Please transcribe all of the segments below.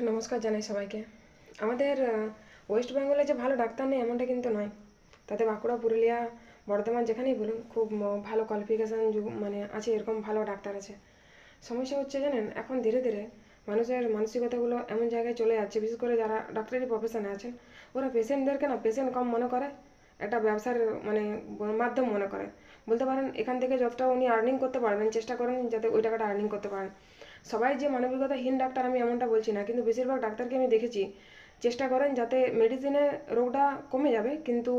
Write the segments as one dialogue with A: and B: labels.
A: নমস্কার জানাই সবাইকে। আমাদের ওয়েস্ট বেঙ্গলে যে ভালো ডাক্তার নেই এমনটা কিন্তু নয়। তাতে বাঁকুড়া, পুরুলিয়া, বর্ধমান যেখানেই বলুন খুব ভালো কোয়ালিফিকেশান মানে আছে, এরকম ভালো ডাক্তার আছে। সমস্যা হচ্ছে জানেন, এখন ধীরে ধীরে মানুষের মানসিকতাগুলো এমন জায়গায় চলে যাচ্ছে, বিশেষ করে যারা ডাক্তারি প্রফেশনে আছেন, ওরা পেশেন্টদেরকে না পেশেন্ট কম মনে করে, একটা ব্যবসার মানে মাধ্যম মনে করে। বলতে পারেন এখান থেকে যতটা উনি আর্নিং করতে পারবেন চেষ্টা করেন যাতে ওই টাকাটা আর্নিং করতে পারেন। সবাই যে মানবিকতাহীন ডাক্তার আমি এমনটা বলছি না, কিন্তু বেশিরভাগ ডাক্তারকে আমি দেখেছি চেষ্টা করেন যাতে মেডিসিনে রোগটা কমে যাবে, কিন্তু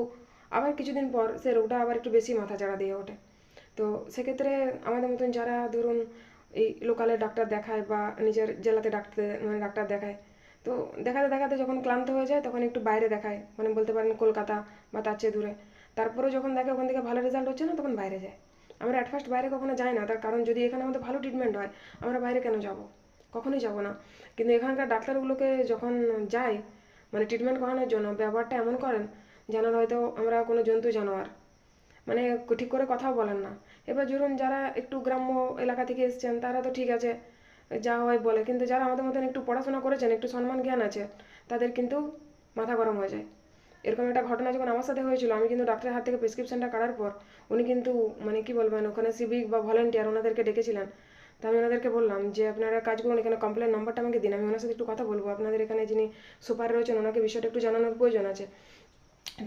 A: আবার কিছুদিন পর সে রোগটা আবার একটু বেশি মাথাচাড়া দিয়ে ওঠে। তো সেক্ষেত্রে আমাদের মতন যারা ধরুন এই লোকালে ডাক্তার দেখায় বা নিজের জেলাতে ডাক্তার দেখায়, তো দেখাতে দেখাতে যখন ক্লান্ত হয়ে যায় তখন একটু বাইরে দেখায়, মানে বলতে পারেন কলকাতা বা তার চেয়ে দূরে। তারপরেও যখন দেখে ওখান থেকে ভালো রেজাল্ট হচ্ছে না তখন বাইরে যায়। আমরা অ্যাট ফার্স্ট বাইরে কখনো যাই না, তার কারণ যদি এখানে আমাদের ভালো ট্রিটমেন্ট হয় আমরা বাইরে কেন যাব, কখনোই যাব না। কিন্তু এখানকার ডাক্তারগুলোকে যখন যাই মানে ট্রিটমেন্ট করানোর জন্য, ব্যবহারটা এমন করেন যেন হয়তো আমরা কোনো জন্তু জানোয়ার, মানে ঠিক করে কথাও বলেন না। এবার ধরুন যারা একটু গ্রাম্য এলাকা থেকে এসছেন তারা তো ঠিক আছে, যা হয় বলে, কিন্তু যারা আমাদের মতন একটু পড়াশোনা করেছেন, একটু সম্মান জ্ঞান আছে, তাদের কিন্তু মাথা গরম হয়ে যায়। এরকম একটা ঘটনা যখন আমার সাথে হয়েছিল, আমি কিন্তু ডাক্তারের হাত থেকে প্রেসক্রিপশনটা কাটার পর উনি কিন্তু মানে কি বলবেন, ওখানে সিভিক বা ভলেন্টিয়ার ওনাদেরকে ডেকেছিলেন। তো আমি ওনাদেরকে বললাম যে আপনারা কাজ করুন, এখানে কমপ্লেন নাম্বারটা আমাকে দিন, আমি ওনার সাথে একটু কথা বলবো, আপনাদের এখানে যিনি সুপার রয়েছেন ওনাকে বিষয়টা একটু জানানোর প্রয়োজন আছে।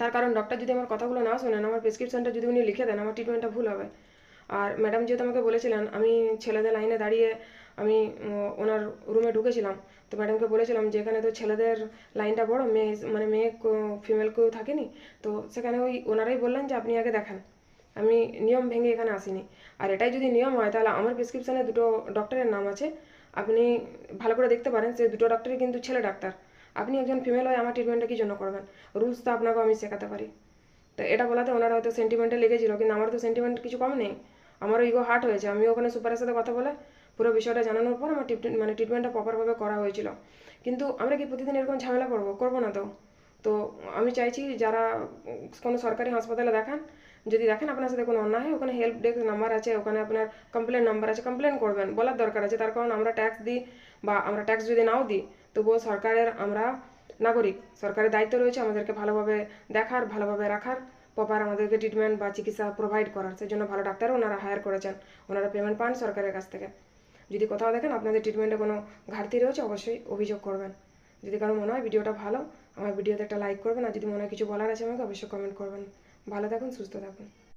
A: তার কারণ ডক্টর যদি আমার কথাগুলো না শোনেন, আমার প্রেসক্রিপশনটা যদি উনি লিখে দেন, আমার ট্রিটমেন্টটা ভুল হবে। আর ম্যাডাম যেহেতু আমাকে বলেছিলেন, আমি ছেলেদের লাইনে দাঁড়িয়ে আমি ওনার রুমে ঢুকেছিলাম, তো ম্যাডামকে বলেছিলাম যে এখানে তো ছেলেদের লাইনটা বড়, মেয়ে মানে মেয়ে ফিমেল কেউ থাকেনি। তো সেখানে ওই ওনারাই বললেন যে আপনি আগে দেখান, আমি নিয়ম ভেঙে এখানে আসিনি। আর এটাই যদি নিয়ম হয় তাহলে আমার প্রেসক্রিপশানে দুটো ডক্টরের নাম আছে, আপনি ভালো করে দেখতে পারেন, সেই দুটো ডক্টরই কিন্তু ছেলে ডাক্তার। আপনি একজন ফিমেল হয়ে আমার ট্রিটমেন্টটা কী জন্য করবেন? রুলস তো আপনাকেও আমি শেখাতে পারি। তো এটা বলাতে ওনারা হয়তো সেন্টিমেন্টে লেগেছিল, কিন্তু আমার তো সেন্টিমেন্ট কিছু কম নেই, আমারও ইগো হার্ট হয়েছে। আমি ওখানে সুপারের সাথে কথা বলে পুরো বিষয়টা জানানোর পর আমার মানে ট্রিটমেন্টটা প্রপারভাবে করা হয়েছিল। কিন্তু আমরা কি প্রতিদিন এরকম ঝামেলা করবো? করবো না তো। তো আমি চাইছি যারা কোনো সরকারি হাসপাতালে দেখান, যদি দেখেন আপনার সাথে কোনো অন্যায় হয়, ওখানে হেল্প ডেস্ক নাম্বার আছে, ওখানে আপনার কমপ্লেন নাম্বার আছে, কমপ্লেন করবেন, বলার দরকার আছে। তার কারণ আমরা ট্যাক্স দিই, বা আমরা ট্যাক্স যদি নাও দিই তবুও সরকারের আমরা নাগরিক, সরকারের দায়িত্ব রয়েছে আমাদেরকে ভালোভাবে দেখার, ভালোভাবে রাখার, প্রপার আমাদেরকে ট্রিটমেন্ট বা চিকিৎসা প্রোভাইড করার। সেই জন্য ভালো ডাক্তারও ওনারা হায়ার করেছেন, ওনারা পেমেন্ট পান সরকারের কাছ থেকে। যদি কোথাও দেখেন আপনাদের ট্রিটমেন্টে কোনো ঘাটতি রয়েছে অবশ্যই অভিযোগ করবেন। যদি কারো মনে হয় ভিডিওটা ভালো, আমার ভিডিওতে একটা লাইক করবেন, আর যদি মনে হয় কিছু বলার আছে আমাকে অবশ্যই কমেন্ট করবেন। ভালো থাকুন, সুস্থ থাকুন।